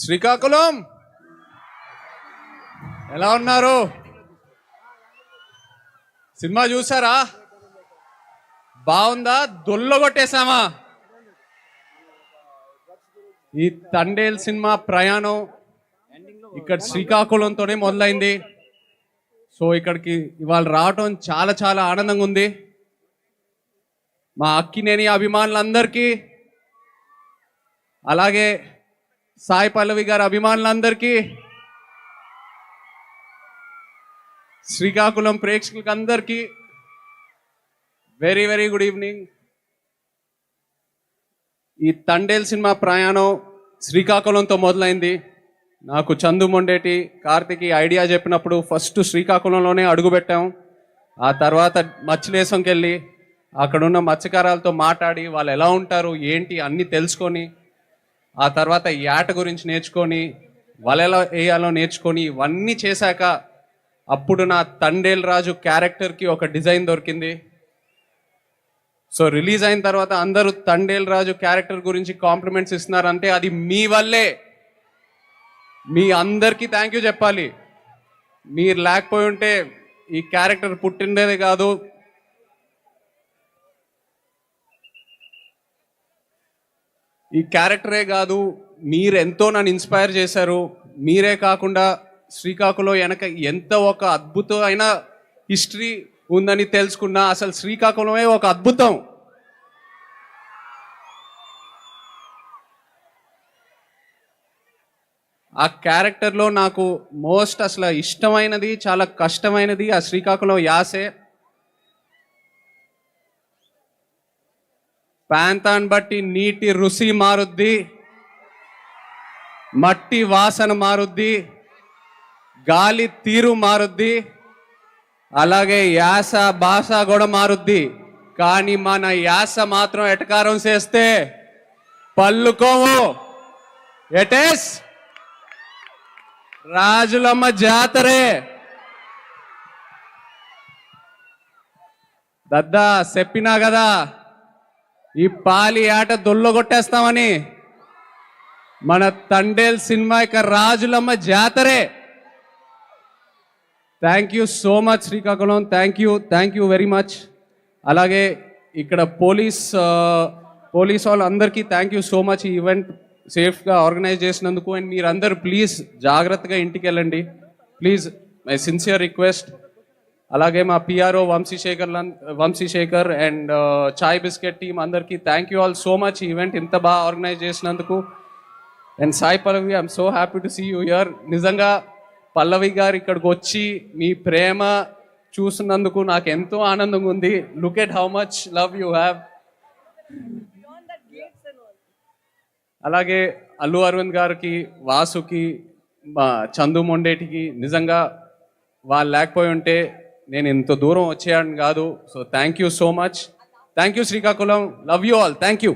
శ్రీకాకుళం ఎలా ఉన్నారు? సినిమా చూసారా? బాగుందా? దొల్లగొట్టేశామా? ఈ తండేల్ సినిమా ప్రయాణం ఇక్కడ శ్రీకాకుళంతోనే మొదలైంది. సో ఇక్కడికి ఇవాళ రావటం చాలా చాలా ఆనందంగా ఉంది. మా అక్కినేని అభిమానులందరికీ, అలాగే సాయి పల్లవి గారి అభిమానులందరికీ, శ్రీకాకుళం ప్రేక్షకులకి అందరికీ వెరీ వెరీ గుడ్ ఈవినింగ్. ఈ తండేల్ సినిమా ప్రయాణం శ్రీకాకుళంతో మొదలైంది. నాకు చందు మొండేటి, కార్తికి ఐడియా చెప్పినప్పుడు ఫస్ట్ శ్రీకాకుళంలోనే అడుగుపెట్టాం. ఆ తర్వాత మత్స్యలేశంకి వెళ్ళి అక్కడున్న మత్స్యకారాలతో మాట్లాడి వాళ్ళు ఎలా ఉంటారు ఏంటి అన్నీ తెలుసుకొని, ఆ తర్వాత యాట గురించి నేర్చుకొని, వాళ్ళు ఎలా వేయాలో నేర్చుకొని, ఇవన్నీ చేశాక అప్పుడు నా తండేల్ రాజు క్యారెక్టర్కి ఒక డిజైన్ దొరికింది. సో రిలీజ్ అయిన తర్వాత అందరూ తండేల్ రాజు క్యారెక్టర్ గురించి కాంప్లిమెంట్స్ ఇస్తున్నారంటే అది మీ వల్లే. మీ అందరికీ థ్యాంక్ యూ చెప్పాలి. మీరు లేకపోయి ఉంటే ఈ క్యారెక్టర్ పుట్టిండేదే కాదు. ఈ క్యారెక్టరే కాదు, మీరు ఎంతో నన్ను ఇన్స్పైర్ చేశారు. మీరే కాకుండా శ్రీకాకుళం వెనక ఎంత ఒక అద్భుతమైన హిస్టరీ ఉందని తెలుసుకున్నా. అసలు శ్రీకాకుళమే ఒక అద్భుతం. ఆ క్యారెక్టర్లో నాకు మోస్ట్ అసలు ఇష్టమైనది, చాలా కష్టమైనది ఆ శ్రీకాకుళం యాసే. ప్రాంతాన్ని బట్టి నీటి రుచి మారుద్ది, మట్టి వాసన మారుద్ది, గాలి తీరు మారుద్ది, అలాగే యాస భాష కూడా మారుద్ది. కానీ మన యాస మాత్రం ఎటకారం చేస్తే పల్లుకోము. ఎటేస్ రాజులమ్మ జాతరే. దద్దా చెప్పినా కదా ఈ పాలి ఆట దొల్లగొట్టేస్తామని. మన తండేల్ సినిమా ఇక రాజులమ్మ జాతరే. Thank you so much Srikakulam. Thank you very much. అలాగే ఇక్కడ పోలీస్ వాళ్ళందరికీ థ్యాంక్ యూ సో మచ్. ఈ ఈవెంట్ సేఫ్గా ఆర్గనైజ్ చేసినందుకు. అండ్ మీరందరూ ప్లీజ్ జాగ్రత్తగా ఇంటికి వెళ్ళండి ప్లీజ్, మై సిన్సియర్ రిక్వెస్ట్. అలాగే మా PRO Vamsi Shekhar and Chai biscuit team అందరికీ thank you all so much. ఈ ఈవెంట్ ఇంత బాగా ఆర్గనైజ్ చేసినందుకు. And Sai Pallavi, I'm so happy to see you here. నిజంగా పల్లవి గారు ఇక్కడికి వచ్చి మీ ప్రేమ చూసినందుకు నాకు ఎంతో ఆనందంగా ఉంది. Look at how much love you have. అలాగే అల్లు అరవింద్ గారికి, వాసుకి, చందు మొండేటికి నిజంగా వాళ్ళు లేకపోయి ఉంటే నేను ఇంత దూరం వచ్చేయాలని కాదు. So thank you so much. Thank you Srikakulam. Love you all. Thank you.